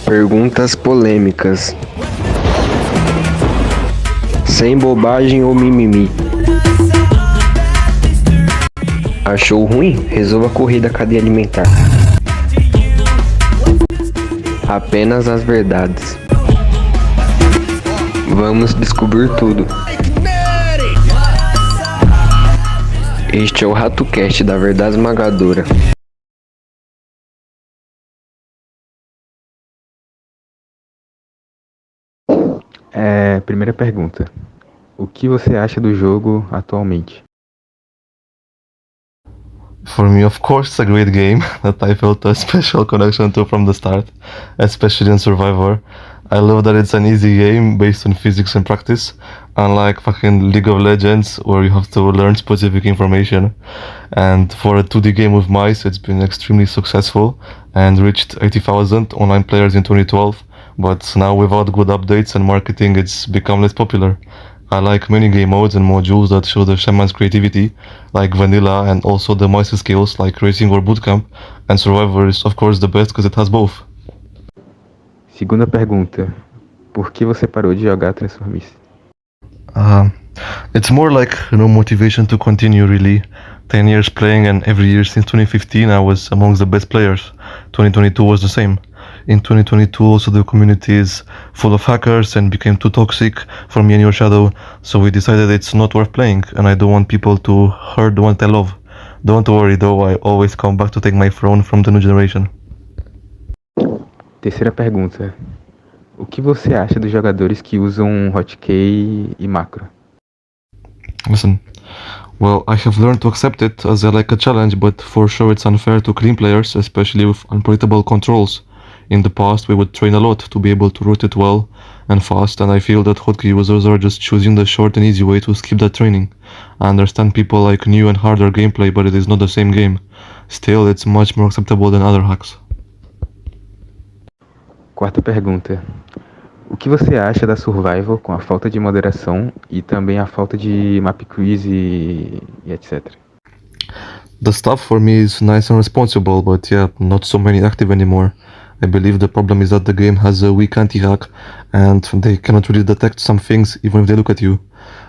Perguntas polêmicas. Sem bobagem ou mimimi. Achou ruim? Resolva correr da cadeia alimentar. Apenas as verdades. Vamos descobrir tudo. Este é o Ratocast da Verdade Esmagadora. Primeira pergunta. O que você acha do jogo atualmente? For me, of course, it's a great game that I felt a special connection to from the start, especially in Survivor. I love that it's an easy game based on physics and practice, unlike fucking League of Legends where you have to learn specific information. And for a 2D game with mice, it's been extremely successful and reached 80,000 online players in 2012. But now, without good updates and marketing, it's become less popular. I like many game modes and modules that show the shaman's creativity, like Vanilla, and also the mice skills like Racing or Bootcamp, and Survivor is of course the best because it has both. Segunda pergunta. Por que você parou de jogar Transformice? It's more like no motivation to continue really. 10 years playing and every year since 2015 I was amongst the best players. 2022 was the same. In 2022 also the community is full of hackers and became too toxic for me and your shadow, so we decided it's not worth playing and I don't want people to hurt the one I love. Don't worry though, I always come back to take my throne from the new generation. Terceira pergunta. O que você acha dos jogadores que usam hotkey e macro? Listen, well, I have learned to accept it as I like a challenge, but for sure it's unfair to clean players, especially with unpredictable controls. In the past, we would train a lot to be able to rotate well and fast, and I feel that hotkey users are just choosing the short and easy way to skip that training. I understand people like new and harder gameplay, but it is not the same game. Still, it's much more acceptable than other hacks. Quarta pergunta. O que você acha da Survival com a falta de moderação e também a falta de map quiz e etc? The stuff for me is nice and responsible, but yeah, not so many active anymore. I believe the problem is that the game has a weak anti-hack and they cannot really detect some things even if they look at you.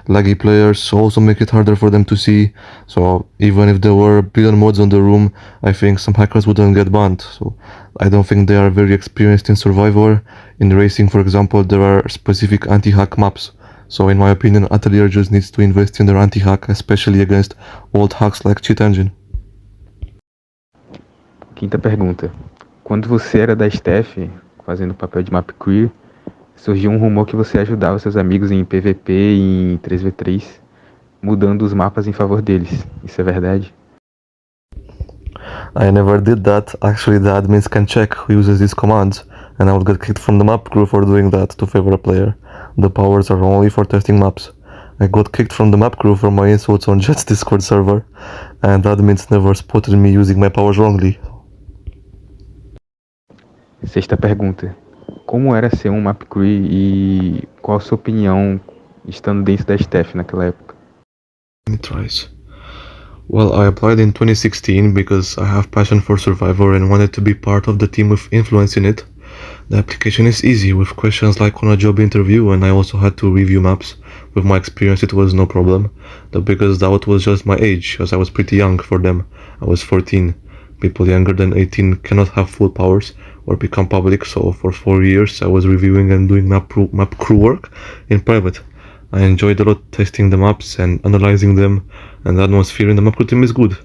Laggy players also make it harder for them to see, so even if there were a billion mods on the room, I think some hackers wouldn't get banned. So I don't think they are very experienced in Survivor. In racing, for example, there are specific anti-hack maps. So in my opinion, Atelier just needs to invest in their anti-hack, especially against old hacks like Cheat Engine. Quinta pergunta. Quando você era da staff, fazendo o papel de map queer, surgiu um rumor que você ajudava seus amigos em PVP e em 3v3, mudando os mapas em favor deles. Isso é verdade? I never did that. Actually, the admins can check who uses these commands, and I would get kicked from the map crew for doing that to favor a player. The powers are only for testing maps. I got kicked from the map crew for my insults on Jet's Discord server, and admins never spotted me using my powers wrongly. Sexta pergunta. Como era ser um map queer e qual a sua opinião estando dentro da staff naquela época? Let me try this. Well, I applied in 2016 because I have passion for Survivor and wanted to be part of the team with influence in it. The application is easy with questions like on a job interview, and I also had to review maps. With my experience it was no problem. The biggest doubt was just my age, as I was pretty young for them. I was 14. People younger than 18 cannot have full powers or become public, so for 4 years I was reviewing and doing map crew work in private. I enjoyed a lot testing the maps and analyzing them, and the atmosphere in the map crew team is good.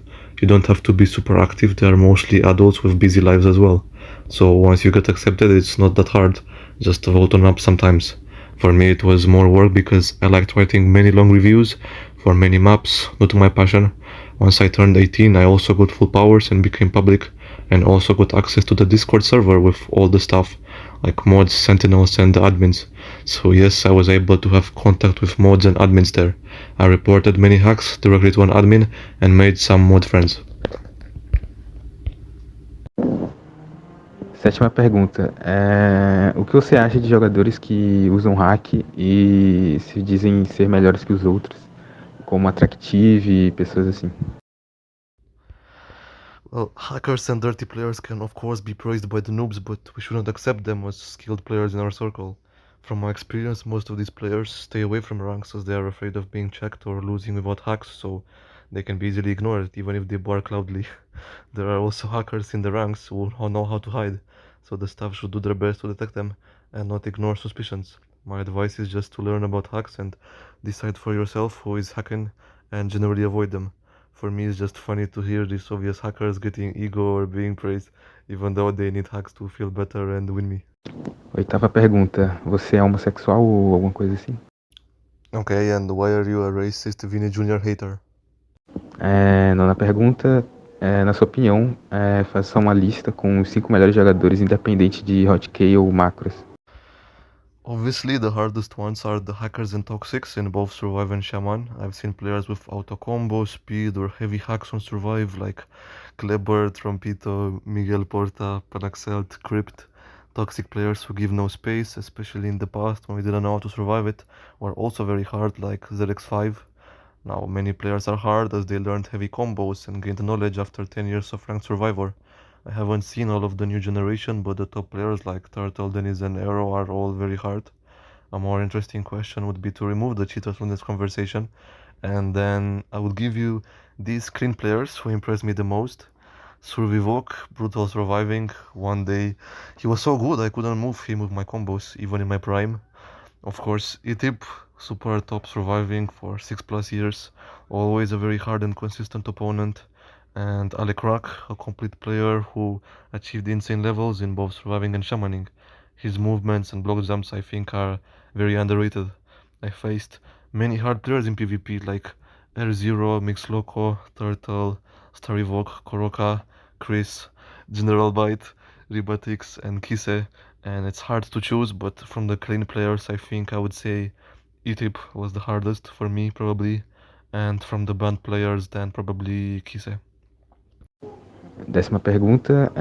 You don't have to be super active, they are mostly adults with busy lives as well. So once you get accepted, it's not that hard, just to vote on maps sometimes. For me it was more work because I liked writing many long reviews for many maps, not my passion. Once I turned 18, I also got full powers and became public, and also got access to the Discord server with all the stuff, like mods, sentinels and the admins. So yes, I was able to have contact with mods and admins there. I reported many hacks directly to an admin and made some mod friends. Sétima pergunta. O que você acha de jogadores que usam hack e se dizem ser melhores que os outros? Como Attractive e pessoas assim. Well, hackers and dirty players can of course be praised by the noobs, but we shouldn't accept them as skilled players in our circle. From my experience, most of these players stay away from ranks as they are afraid of being checked or losing without hacks, so they can be easily ignored even if they bark loudly. There are also hackers in the ranks who know how to hide, so the staff should do their best to detect them and not ignore suspicions. My advice is just to learn about hacks and decide for yourself who is hacking and generally avoid them. For me, it's just funny to hear these obvious hackers getting ego or being praised, even though they need hacks to feel better and win me. Oitava pergunta. Você é homossexual ou alguma coisa assim? Okay, and why are you a racist Vini Jr. hater? Nona pergunta. Na sua opinião, faça uma lista com os 5 melhores jogadores independente de hotkey ou macros. Obviously, the hardest ones are the hackers and toxics in both Survive and Shaman. I've seen players with auto combo, speed, or heavy hacks on Survive like Kleber, Trompito, Miguel Porta, Panaxelt, Crypt. Toxic players who give no space, especially in the past when we didn't know how to survive it, were also very hard like ZX5. Now, many players are hard as they learned heavy combos and gained knowledge after 10 years of ranked Survivor. I haven't seen all of the new generation, but the top players like Turtle, Dennis, and Arrow are all very hard. A more interesting question would be to remove the cheaters from this conversation, and then I would give you these screen players who impressed me the most. Survivok, brutal surviving. One day he was so good I couldn't move him with my combos, even in my prime. Of course, Itip, super top surviving for 6+ years, always a very hard and consistent opponent. And Alekrak, a complete player who achieved insane levels in both surviving and shamaning. His movements and block jumps I think are very underrated. I faced many hard players in PvP like R0, Mix Loco, Turtle, Starivok, Koroka, Chris, General Bite, Ribatix, and Kise, and it's hard to choose, but from the clean players I think I would say Itip was the hardest for me probably, and from the banned players then probably Kise. 10ª pergunta.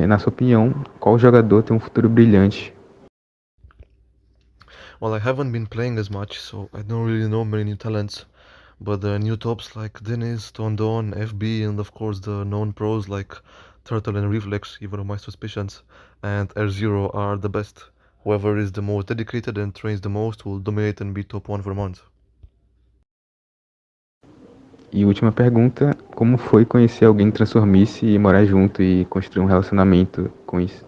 Na sua opinião, qual jogador tem um futuro brilhante? Well, I haven't been playing as much, so I don't really know many new talents. But the new tops like Dennis, Tondon, FB, and of course the known pros like Turtle and Reflex, even with my suspicions, and R0 are the best. Whoever is the most dedicated and trains the most will dominate and be top 1 for months. E última pergunta. Como foi conhecer alguém transformice e morar junto e construir um relacionamento com isso?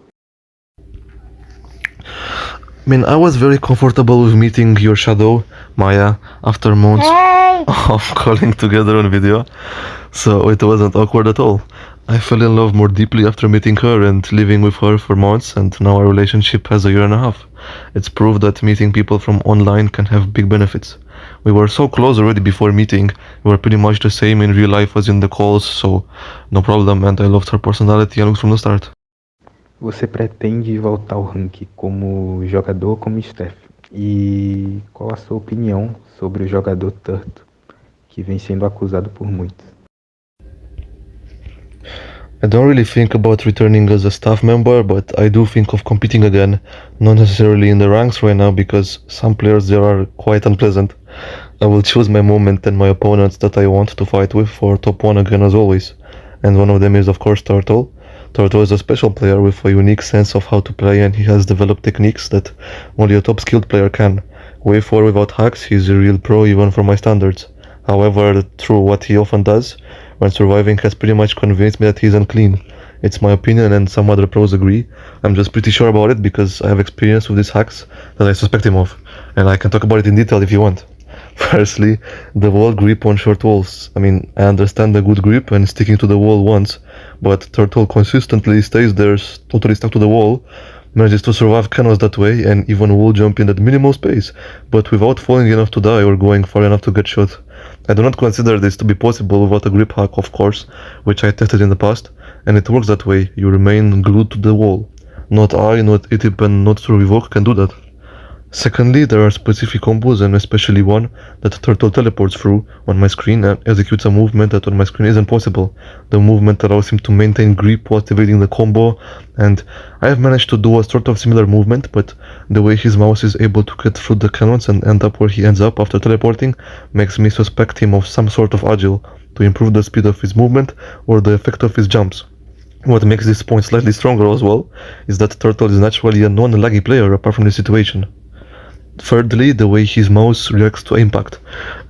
I mean, I was very comfortable with meeting your shadow, Maya, after months of calling together on video, so it wasn't awkward at all. I fell in love more deeply after meeting her and living with her for months, and now our relationship has a year and a half. It's proof that meeting people from online can have big benefits. We were so close already before meeting, we were pretty much the same in real life as in the calls, so no problem, and I loved her personality and looks from the start. Você pretende voltar ao ranking como jogador ou como staff? E qual a sua opinião sobre o jogador Turtle, que vem sendo acusado por muitos? I don't really think about returning as a staff member, but I do think of competing again, not necessarily in the ranks right now because some players there are quite unpleasant. I will choose my moment and my opponents that I want to fight with for top 1 again as always, and one of them is of course Turtle. Turtle is a special player with a unique sense of how to play, and he has developed techniques that only a top skilled player can. Way 4 without hacks, he's a real pro even for my standards. However, through what he often does when surviving has pretty much convinced me that he's unclean. It's my opinion and some other pros agree. I'm just pretty sure about it because I have experience with these hacks that I suspect him of, and I can talk about it in detail if you want. Firstly, the wall grip on short walls. I mean, I understand the good grip and sticking to the wall once, but Turtle consistently stays there totally stuck to the wall, manages to survive cannons that way, and even wall jump in that minimal space, but without falling enough to die or going far enough to get shot. I do not consider this to be possible without a grip hack, of course, which I tested in the past, and it works that way. You remain glued to the wall. Not I, not Itip, and not Survivok can do that. Secondly, there are specific combos, and especially one that Turtle teleports through on my screen and executes a movement that on my screen isn't possible. The movement allows him to maintain grip while activating the combo, and I have managed to do a sort of similar movement, but the way his mouse is able to get through the cannons and end up where he ends up after teleporting makes me suspect him of some sort of agile to improve the speed of his movement or the effect of his jumps. What makes this point slightly stronger as well is that Turtle is naturally a non-laggy player apart from this situation. Thirdly, the way his mouse reacts to impact.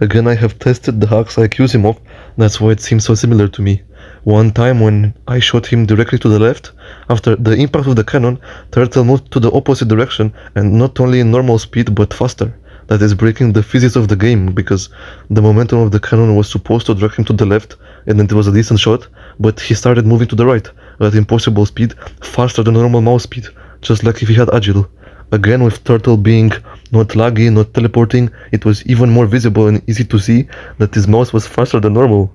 Again, I have tested the hacks I accuse him of, that's why it seems so similar to me. One time when I shot him directly to the left, after the impact of the cannon, Turtle moved to the opposite direction and not only in normal speed but faster. That is breaking the physics of the game, because the momentum of the cannon was supposed to drag him to the left and it was a decent shot, but he started moving to the right at impossible speed, faster than normal mouse speed, just like if he had agile. Again, with Turtle being not laggy, not teleporting, it was even more visible and easy to see that his mouse was faster than normal.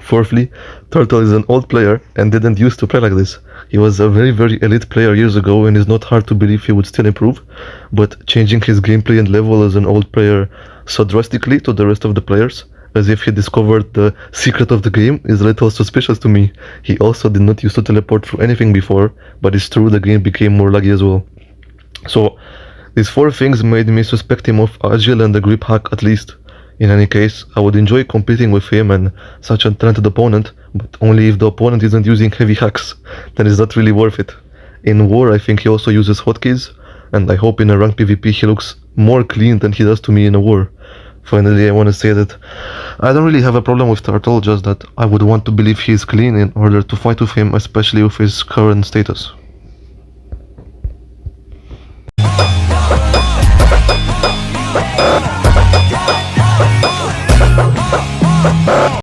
Fourthly, Turtle is an old player and didn't used to play like this. He was a very elite player years ago and it's not hard to believe he would still improve, but changing his gameplay and level as an old player so drastically to the rest of the players, as if he discovered the secret of the game, is a little suspicious to me. He also did not used to teleport through anything before, but it's true the game became more laggy as well. So, these four things made me suspect him of agile and a grip hack at least. In any case, I would enjoy competing with him and such a talented opponent, but only if the opponent isn't using heavy hacks, then it's not really worth it. In war, I think he also uses hotkeys, and I hope in a ranked PvP he looks more clean than he does to me in a war. Finally, I want to say that I don't really have a problem with Turtle, just that I would want to believe he is clean in order to fight with him, especially with his current status.